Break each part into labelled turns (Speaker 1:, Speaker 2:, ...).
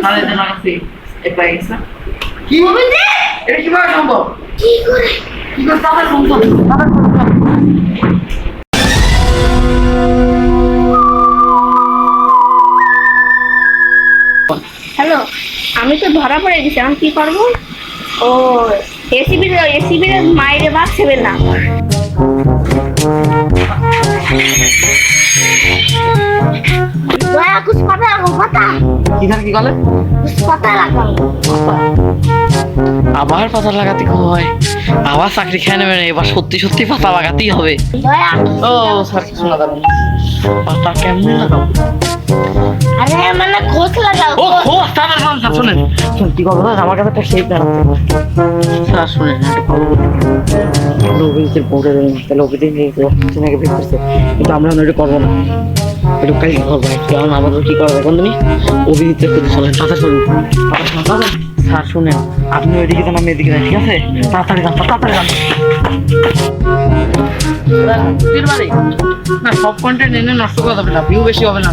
Speaker 1: আরে দেনা আছে এটা গেছে কি এটা কি করে সম্ভব কি করে তাদের সম্ভব
Speaker 2: হ্যালো, আমি তো ধরা পড়ে গেছি, আমি কি করবো? ও এসিবির মায়ের বাদ ছেবে না।
Speaker 1: কি গলে আবার পাতা লাগাতে হয়, আবার চাকরি খেয়ে নেবে, এবার সত্যি সত্যি পাতা লাগাতেই হবে। ও স্যার কিছু না দাঁড়ান, পাতা কেমনে লাগাবো?
Speaker 2: আরে মানে খোঁজ লাগাও।
Speaker 1: ও খোঁজ তাহলে স্যার শুনেন কি করবো স্যার, আমার কাছে একটা শেপ দাঁড়াচ্ছে স্যার। শুনেন লোকের পড়ে লোকেদের নাকি বের করছে, কিন্তু আমরা এটা করবো না, একটু কাজ করবো। কারণ আমাদের কি করবো এখন তুমি অভিজিতের প্রতি চলেন, কথা শুনুন স্যার। শুনেন আপনি ওইদিকে যান, আমি এদিকে যাই, ঠিক আছে? তাড়াতাড়ি যান, তাড়াতাড়ি যান। না সব কন্টেন্ট এনে নষ্ট করে দেবে না, ভিউ বেশি হবে না,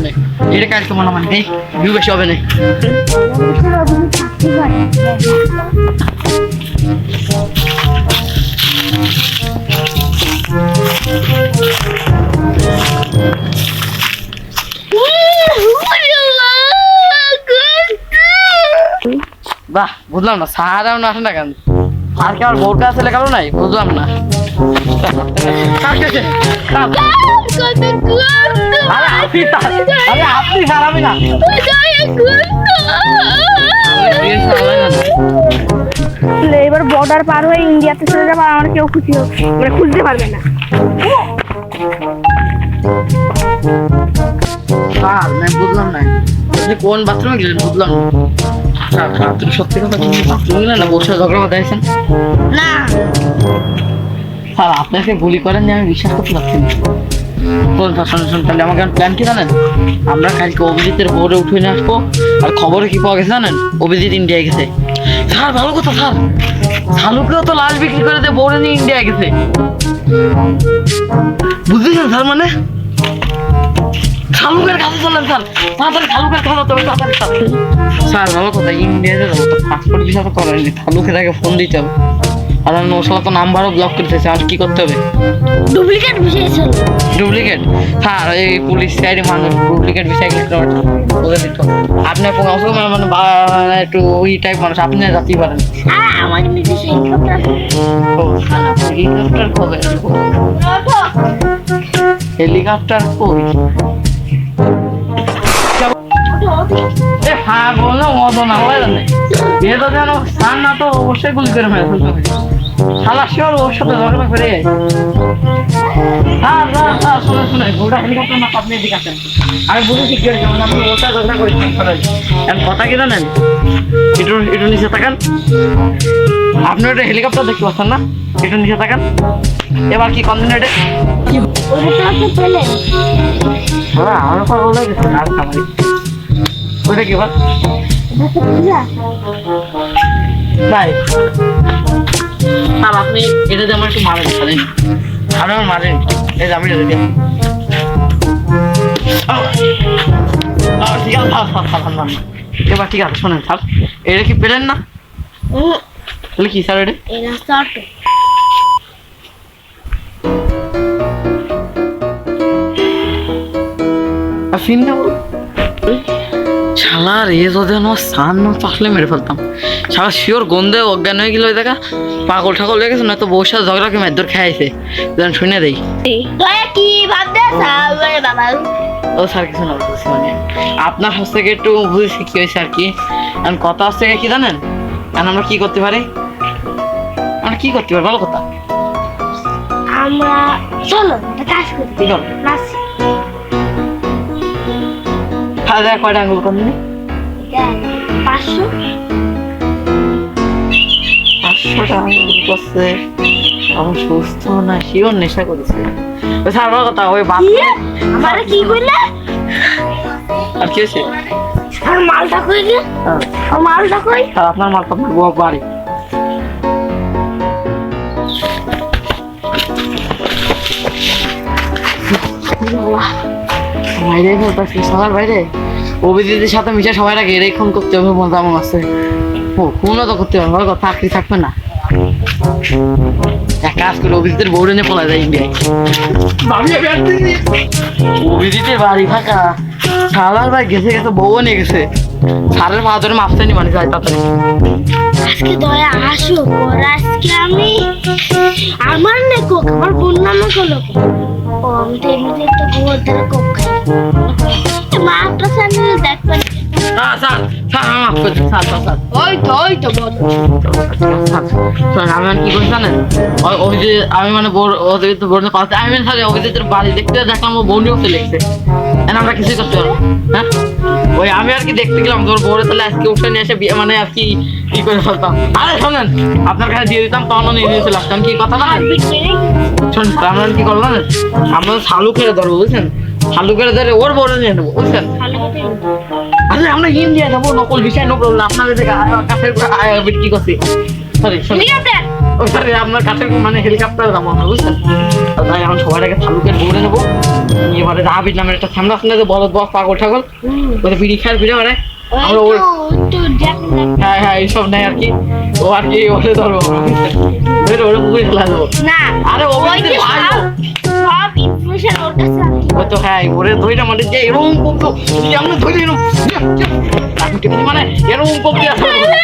Speaker 1: এটা কাজ তোমার মানে নেই, ভিউ বেশি হবে না। বাহ বুঝলাম না স্যার আর আসে না কেন, আর কি আমার বোর কাছে লেখালো নাই, বুঝলাম না। আপনি স্যার আমি না,
Speaker 2: এবার বর্ডার পার হয়ে ইন্ডিয়াতে চলে যাবো, আমার কেউ মানে খুঁজতে পারবে না।
Speaker 1: স্যার আমি বুঝলাম না কোন বাথরুমে গেলেন, বুঝলাম না স্যার। আপনি সত্যি কথা বাথরুমে গেলেন না বসে ঝগড়া বাঁধাইছেন?
Speaker 2: না
Speaker 1: স্যার আপনাকে গুলি করেন যে আমি বিশ্বাস করতে পারছি না। শুনুন তাহলে আমাকে প্ল্যান কি জানেন? আমরা কালকে অভিজিতের বোর্ডে উঠে নিয়ে আসবো, আর খবরে কি পাওয়া গেছে জানেন? অভিজিৎ ইন্ডিয়ায় গেছে। স্যার ভালো কথা স্যার, শালুকেও তো লাশ বিক্রি করে দিয়ে বোর্ডে নিয়ে ইন্ডিয়ায় গেছে, বুঝেছেন স্যার? মানে শালুকের কাছে চলেন স্যার, তাড়াতাড়ি শালুকের কাছে যেতে হবে, তাড়াতাড়ি স্যার। ভালো কথা, ইন্ডিয়াতে যাবো তো, পাসপোর্ট ভিসা তো করেনি, শালুকের আগে ফোন দিতে হবে। আর আমি ওর সাথে তো নাম্বারও ব্লক করতেছে, আর কি করতে হবে?
Speaker 2: ডুপ্লিকেট বিষয় ছিল।
Speaker 1: ডুপ্লিকেট স্যার, এই পুলিশ সাইডে মানুষ ডুপ্লিকেট বিষয় বলে দিত। আপনি মানে একটু ওই টাইপ মানুষ, আপনি যাতেই পারেন।
Speaker 2: আমার নিজস্ব হেলিকপ্টার।
Speaker 1: হেলিকপ্টার কবে? হেলিকপ্টার কই? হ্যাঁ বললাম মদ না হয় জানে, এ তো যেন স্থান না তো অবশ্যই গুলি করে ফেলে ফেলতে হবে। শালা শিওর ওর সাথে ঝগড়া করে যায়। শুনে গোটা হেলিকপ্টার না, আপনি এদিকে আসেন, আমি বুঝেছি কি হয়েছে, আপনি ওটা ঝগড়া করেছেন। এখন কথা কি জানেন, একটু নিচে তাকান। আপনি ওটা হেলিকপ্টার দেখতে পাচ্ছেন না, একটু নিচে তাকান। এবার কি কন্টিনিউটে কি আমার কথা বলে গেছে আর খামারি ওইটা কি বল ভাই? আর আপনি এটা যে আমার একটু মারেন, খালেন আপনি আমার মারেন, এই যে আমি ঠিক আছে, এবার ঠিক আছে। শোনেন স্যার, এটা কি পেলেন না? তাহলে কি স্যার এটা? শালার এ যদি আমার সান না আসলে মেরে ফেলতাম। শালা শিওর গন্ধে অজ্ঞান হয়ে গেল, ওই দেখা পাগল ঠাগল হয়ে গেছে, না তো বউর সাথে ঝগড়া কি মেদর খাইছে, শুনে দেই। ও স্যার কিছু না, বুঝছি মানে আপনার কাছ থেকে একটু বুঝেছি কি হয়েছে আর কি। এখন কথা হচ্ছে কি জানেন, এখন আমরা কি করতে পারি, আমরা কি করতে পারি ভালো কথা?
Speaker 2: আমরা চলো কাজ করি,
Speaker 1: কি করবো? কয়টা আঙুল কম দিন? 500টা আঙুল করছে, এখন সুস্থ না শিওর নেশা করেছে। স্যার ভালো কথা, ওই বাপ
Speaker 2: আমার কি কইলে
Speaker 1: আর কি হয়েছে?
Speaker 2: আর মালটা কই রে? আর মালটা কই?
Speaker 1: আর আপনার মাল আপনার বাড়ি বাইরে বলতেছি, সবার বাইরে অভিজিতের সাথে মিশে সবাই আগে এরাই খুন করতে হবে মজা আমার আছে। ও খুনও তো করতে হবে, কথা চাকরি থাকবে না। এক কাজ করে অভিজিতের বউরে নিয়ে পলা যায় ইন্ডিয়ায়। অভিজিতের বাড়ি ফাঁকা, সালার ভাই গেছে গেছে, বউও নিয়ে গেছে। সারের মা ধরে মাপতে নি মানে যায় তাড়াতাড়ি।
Speaker 2: আজকে দয়া আসো পর, আজকে আমি আমার না কোক, আমার বোন নামে হলো ও, আমি তো এমনিতে একটা গোবর দ্বারা কোক খাই। মা একটা চ্যানেল দেখবেন।
Speaker 1: স্যার স্যার স্যার আমার মাফ করে দিন, স্যার স্যার স্যার
Speaker 2: ওই তো বল।
Speaker 1: স্যার আমি মানে কি করছি জানেন, ওই যে আমি মানে ওদের তো বোনের পাশে আমি মানে অভিজিতের বাড়ি দেখতে দেখলাম ও বোনও চলে গেছে। আমরা কিছুই করতে পারবো হ্যাঁ, ওই আমি আর কি দেখতে গেলাম তোর বউরে, তাহলে আজকে উঠে নিয়ে এসে মানে আর কি কি করে ফেলতাম। আরে শোনেন আপনার কাছে দিয়ে দিতাম, তখনও নিয়ে দিয়েছিলাম। কারণ কি কথা না শোন, আমরা কি করলাম আমরা শালু করে ধরবো বুঝছেন, শালু করে ধরে ওর বউরে নিয়ে নেবো বুঝছেন। আরে আমরা ইন্ডিয়া যাবো, নকল বিষয় নো প্রবলেম। আপনাদের কাছের কি করছি সরি ওই সরি আপনার কাছের মানে হেলিকপ্টার যাবো আমরা বুঝছেন। তাই এখন সবার আগে শালুকের বউরে নেবো, এবারে রাবির নামের একটা সামনে আসলে যে বলদ বস পাগল ঠাগল ওদের বিড়ি খায় ভিড়ে মানে আমরা ওর হ্যাঁ হ্যাঁ এইসব নেই আর কি, ও আর কি ওরে ধরবো ওরে পুকুরে ফেলা দেবো।
Speaker 2: না
Speaker 1: আরে ও ভাই
Speaker 2: সব ইনফরমেশন ওর কাছে আছে।
Speaker 1: ও তো হ্যাঁ ওরে ধইরা মানে যে এরকম কমতো আমরা ধইরা এরকম মানে এরকম কমতে আসলে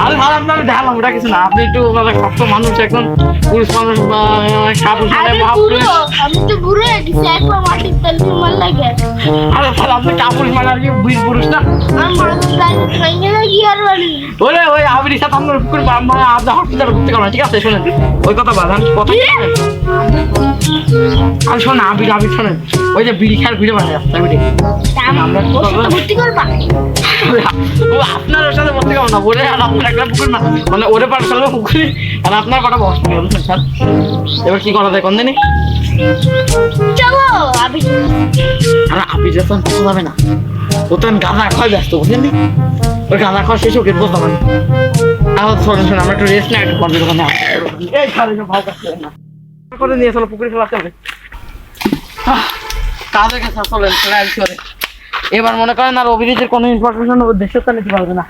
Speaker 1: আরে ভালো আপনার দেখালাম ওটা কিছু না। আপনি একটু মানে শক্ত মানুষ, এখন পুরুষ মানুষ সাপুষ মানে মহাপুরুষ।
Speaker 2: আমি তো বুড়ো হয়ে গেছি, একবার মাটির তেল তোমার লাগে।
Speaker 1: আরে ভালো আপনি কাপুরুষ মানে আর কি বীর পুরুষ না।
Speaker 2: আমার মাথার তেল ভেঙে না কি আর বলি।
Speaker 1: ওরে ওই আবির সাথে আপনার পুকুর মানে আপনার হসপিটাল ঘুরতে গেলাম ঠিক আছে। শোনেন ওই কথা বাদাম কথা আর শোন আবির আবির শোনেন ওই যে বিড়ি খার ভিড়ে মানে রাস্তা ভিড়ে আমরা
Speaker 2: ওর সাথে ভর্তি করবা।
Speaker 1: ও আপনার ওর সাথে বলতে পারবো না, ওরে আর আপনার একটা পুকুর না মানে ওরে পাড়া চলবে পুকুরে আর আপনার পাটা হসপিটাল বুঝছেন স্যার। এবার কি করা যায় কোন দিনই
Speaker 2: চলো আবি।
Speaker 1: আর আবির যখন কথা যাবে না, ও তখন গাঁদা খাওয়া ব্যস্ত বুঝলেন নি, ওই গাঁদা খাওয়া শেষ হোক বলতে পারি। তাহলে শোনেন শোনেন আমরা একটু রেস্ট না একটু পর্বে দোকানে এই খালে ভালো কাজ না করে নিয়ে চলো পুকুরে খেলা যাবে। কাজে গেছে চলেন চলে এবার মনে করেন আর অভিজিতের কোনো ইনফরমেশন দেশের তো নিতে পারবে না।